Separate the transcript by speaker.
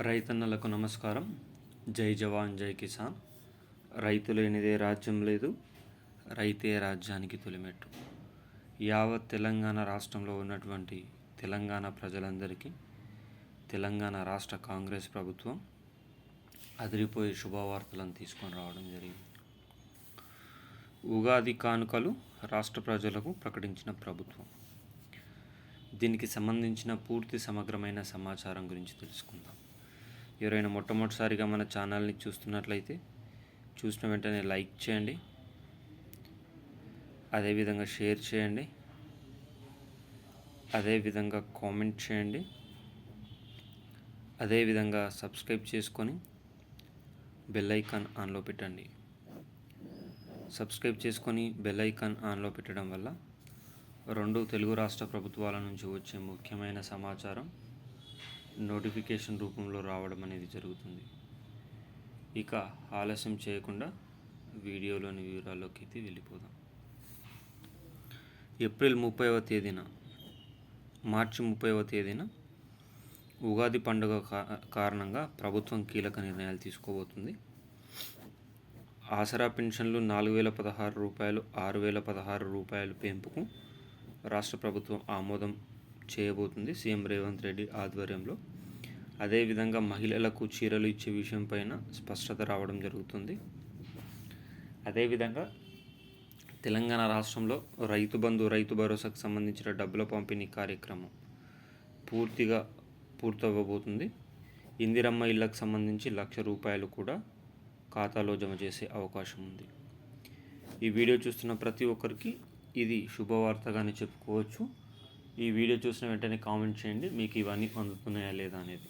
Speaker 1: రైతన్నలకు నమస్కారం. జై జవాన్ జై కిసాన్. రైతు లేనిదే రాజ్యం లేదు, రైతే రాజ్యానికి తొలిమెట్టు. యావత్ తెలంగాణ రాష్ట్రంలో ఉన్నటువంటి తెలంగాణ ప్రజలందరికీ తెలంగాణ రాష్ట్ర కాంగ్రెస్ ప్రభుత్వం అదిరిపోయే శుభవార్తలను తీసుకొని రావడం జరిగింది. ఉగాది కానుకలు రాష్ట్ర ప్రజలకు ప్రకటించిన ప్రభుత్వం. దీనికి సంబంధించిన పూర్తి సమగ్రమైన సమాచారం గురించి తెలుసుకుందాం. ఎవరైనా మొట్టమొదటిసారిగా మన ఛానల్ని చూస్తున్నట్లయితే చూసిన వెంటనే లైక్ చేయండి, అదేవిధంగా షేర్ చేయండి, అదేవిధంగా కామెంట్ చేయండి, అదేవిధంగా సబ్స్క్రైబ్ చేసుకొని బెల్ ఐకాన్ ఆన్లో పెట్టండి. సబ్స్క్రైబ్ చేసుకొని బెల్ ఐకాన్ ఆన్లో పెట్టడం వల్ల 2 తెలుగు రాష్ట్ర ప్రభుత్వాల నుంచి వచ్చే ముఖ్యమైన సమాచారం నోటిఫికేషన్ రూపంలో రావడం అనేది జరుగుతుంది. ఇక ఆలస్యం చేయకుండా వీడియోలోని వివరాల్లోకి అయితే వెళ్ళిపోదాం. ఏప్రిల్ 30వ తేదీన మార్చి 30వ తేదీన ఉగాది పండుగ కారణంగా ప్రభుత్వం కీలక నిర్ణయాలు తీసుకోబోతుంది. ఆసరా పెన్షన్లు 4,016 రూపాయలు 6,016 రూపాయలు పెంపుకు రాష్ట్ర ప్రభుత్వం ఆమోదం చేయబోతుంది సీఎం రేవంత్ రెడ్డి ఆధ్వర్యంలో. అదేవిధంగా మహిళలకు చీరలు ఇచ్చే విషయంపైన స్పష్టత రావడం జరుగుతుంది. అదేవిధంగా తెలంగాణ రాష్ట్రంలో రైతు బంధు, రైతు భరోసాకు సంబంధించిన డబ్బుల పంపిణీ కార్యక్రమం పూర్తవ్వబోతుంది. ఇందిరమ్మ ఇళ్లకు సంబంధించి 1,00,000 రూపాయలు కూడా ఖాతాలో జమ చేసే అవకాశం ఉంది. ఈ వీడియో చూస్తున్న ప్రతి ఒక్కరికి ఇది శుభవార్తగానే చెప్పుకోవచ్చు. ఈ వీడియో చూసిన వెంటనే కామెంట్ చేయండి, మీకు ఇవన్నీ అందుతున్నాయా లేదా అనేది.